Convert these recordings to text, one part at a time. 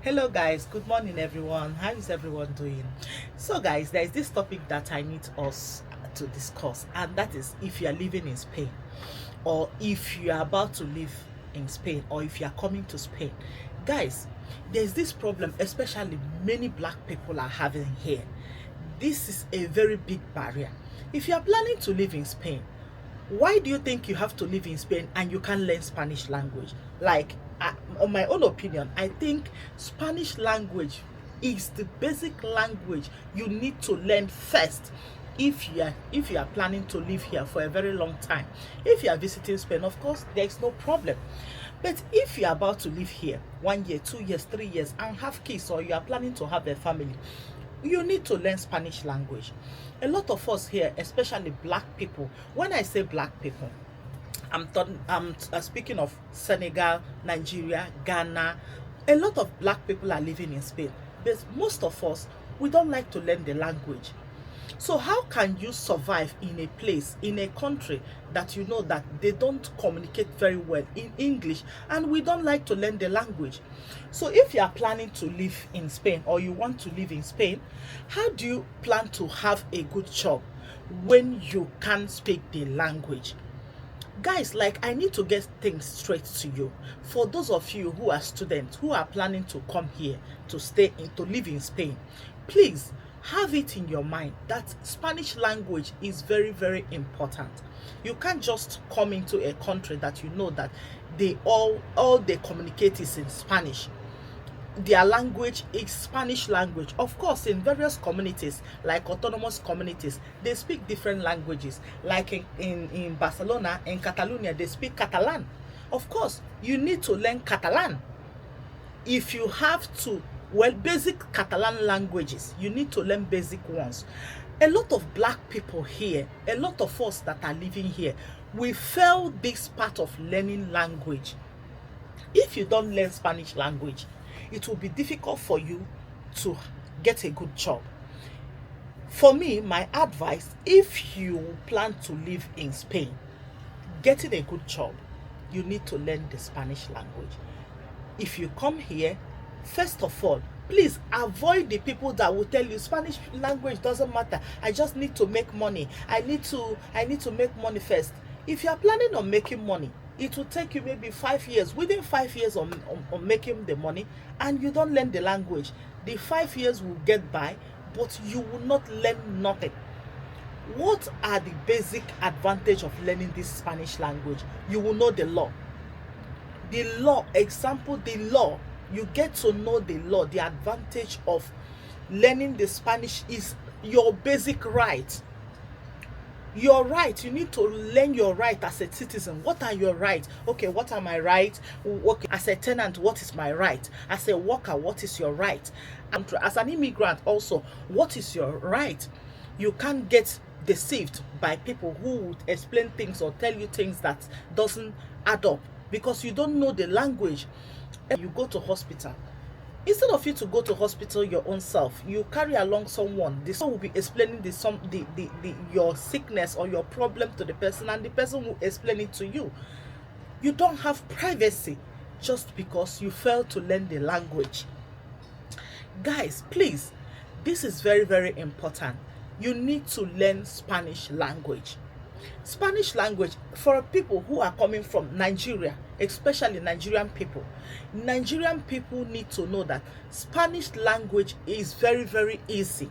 Hello guys, good morning everyone. How is everyone doing? So guys, there is this topic that I need us to discuss, and that is if you are living in Spain, or if you are about to live in Spain, or if you are coming to Spain. Guys, there's this problem especially many black people are having here. This is a very big barrier. If you are planning to live in Spain, why do you think you have to live in Spain and you can't learn Spanish language? Like, on my own opinion, I think Spanish language is the basic language you need to learn first if you are planning to live here for a very long time. If you are visiting Spain, of course, there is no problem. But if you are about to live here 1 year, 2 years, 3 years, and have kids, or you are planning to have a family, you need to learn Spanish language. A lot of us here, especially black people, when I say black people, I'm speaking of Senegal, Nigeria, Ghana. A lot of black people are living in Spain, but most of us, we don't like to learn the language. So how can you survive in a place, in a country that you know that they don't communicate very well in English, and we don't like to learn the language? So if you are planning to live in Spain, or you want to live in Spain, how do you plan to have a good job when you can't speak the language? Guys, like, I need to get things straight to you. For those of you who are students who are planning to come here to stay in, to live in Spain, please have it in your mind that Spanish language is very, very important. You can't just come into a country that you know that they all they communicate is in Spanish. Their language is Spanish language. Of course, in various communities, like autonomous communities, they speak different languages. Like in Barcelona, in Catalonia, they speak Catalan. Of course, you need to learn Catalan. If you have to, well, basic Catalan languages, you need to learn basic ones. A lot of black people here, a lot of us that are living here, we fail this part of learning language. If you don't learn Spanish language, it will be difficult for you to get a good job. For me, my advice, if you plan to live in Spain, getting a good job, you need to learn the Spanish language. If you come here, first of all, please avoid the people that will tell you Spanish language doesn't matter. I just need to make money. I need to make money first. If you are planning on making money, it will take you maybe 5 years. Within 5 years on making the money, and you don't learn the language, the 5 years will get by, but you will not learn nothing. What are the basic advantage of learning this Spanish language? You will know the law. The law, example, the law. You get to know the law. The advantage of learning the Spanish is your basic right. Your right, you need to learn your right as a citizen. What are your rights? Okay, what are my rights? Okay, as a tenant, what is my right? As a worker, what is your right? And as an immigrant also, what is your right? You can't get deceived by people who would explain things or tell you things that doesn't add up because you don't know the language. You go to hospital. Instead of you to go to hospital your own self, you carry along someone. This one will be explaining your sickness or your problem to the person, and the person will explain it to you. You don't have privacy just because you fail to learn the language. Guys, please, this is very, very important. You need to learn Spanish language. Spanish language, for people who are coming from Nigeria, especially Nigerian people need to know that Spanish language is very, very easy.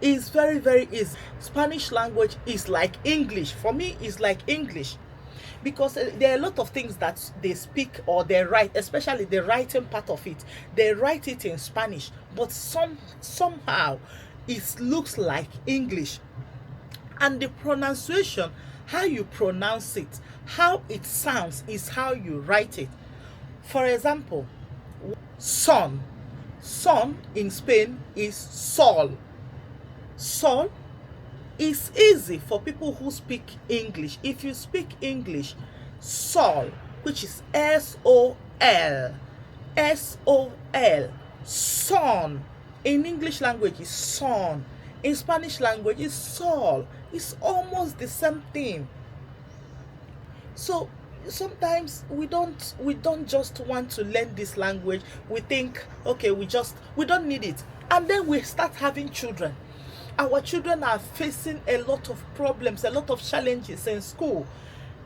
It's very, very easy. Spanish language is like English. For me, it's like English, because there are a lot of things that they speak or they write, especially the writing part of it. They write it in Spanish, but somehow it looks like English. And the pronunciation, how you pronounce it, how it sounds, is how you write it. For example, son. Son in Spain is sol. Sol is easy for people who speak English. If you speak English, sol, which is S-O-L, S-O-L, son. In English language is son. In Spanish language is sol. It's almost the same thing. So sometimes we don't just want to learn this language. We think, okay, we don't need it, and then we start having children. Our children are facing a lot of problems, a lot of challenges in school.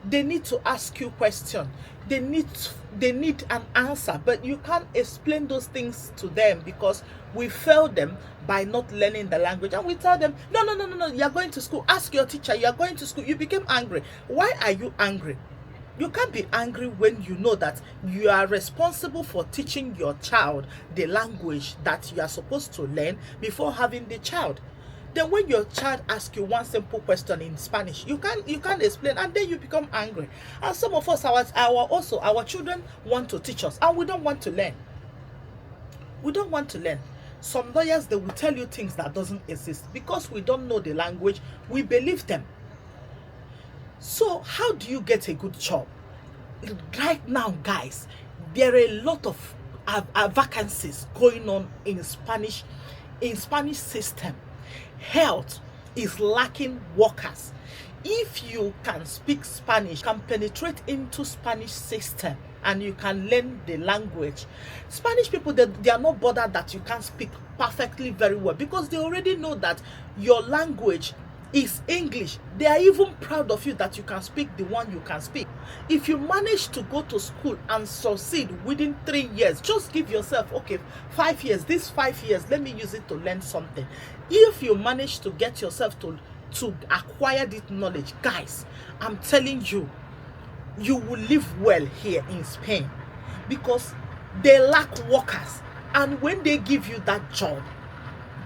They need to ask you questions. They need an answer, but you can't explain those things to them because we fail them by not learning the language. And we tell them, no, no, no, no, no, you are going to school. Ask your teacher. You are going to school. You became angry. Why are you angry? You can't be angry when you know that you are responsible for teaching your child the language that you are supposed to learn before having the child. Then when your child asks you one simple question in Spanish, you can't explain, and then you become angry. And some of us, our children want to teach us, and we don't want to learn. We don't want to learn. Some lawyers, they will tell you things that doesn't exist because we don't know the language. We believe them. So how do you get a good job? Right now, guys, there are a lot of vacancies going on in Spanish system. Health is lacking workers. If you can speak Spanish, can penetrate into Spanish system, and you can learn the language. Spanish people, they are not bothered that you can't speak perfectly very well because they already know that your language is English. They are even proud of you that you can speak the one you can speak. If you manage to go to school and succeed within 3 years, just give yourself, okay, 5 years. These 5 years, let me use it to learn something. If you manage to get yourself to acquire this knowledge, guys, I'm telling you, you will live well here in Spain because they lack workers. And when they give you that job,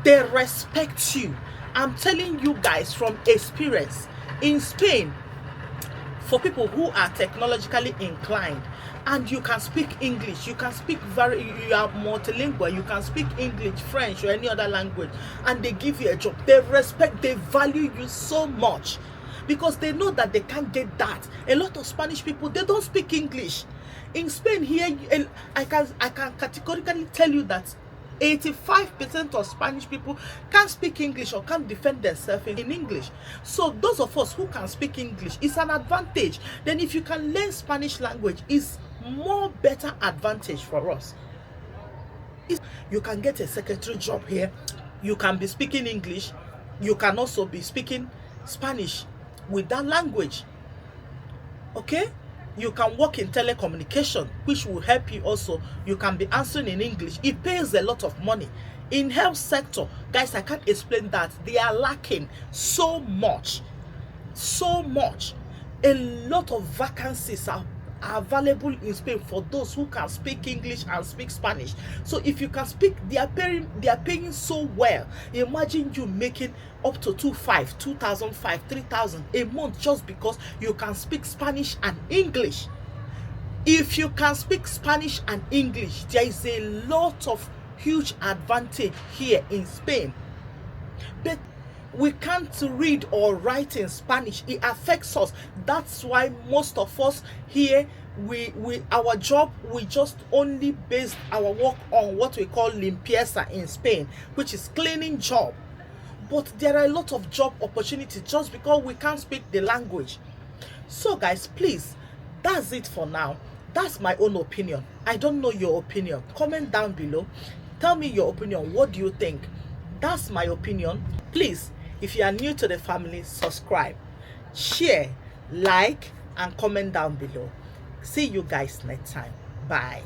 they respect you. I'm telling you guys from experience, in Spain, for people who are technologically inclined and you can speak English, you are multilingual, you can speak English, French, or any other language, and they give you a job, they value you so much because they know that they can't get that. A lot of Spanish people, they don't speak English. In Spain here, I can categorically tell you that 85% of Spanish people can't speak English or can't defend themselves in English. So those of us who can speak English is an advantage. Then if you can learn Spanish language, is more better advantage for us. You can get a secretary job here. You can be speaking English. You can also be speaking Spanish with that language. Okay? You can work in telecommunication, which will help you also. You can be answering in English. It pays a lot of money. In health sector, guys, I can't explain that. They are lacking so much. So much. A lot of vacancies are available in Spain for those who can speak English and speak Spanish. So if you can speak, they are paying so well. Imagine you making up to 2,500, 3,000 a month just because you can speak Spanish and English. If you can speak Spanish and English, there is a lot of huge advantage here in Spain. But we can't read or write in Spanish. It affects us. That's why most of us here, our job, we just only base our work on what we call limpieza in Spain, which is cleaning job. But there are a lot of job opportunities just because we can't speak the language. So guys, please, that's it for now. That's my own opinion. I don't know your opinion. Comment down below. Tell me your opinion. What do you think? That's my opinion. Please, if you are new to the family, subscribe, share, like, and comment down below. See you guys next time. Bye.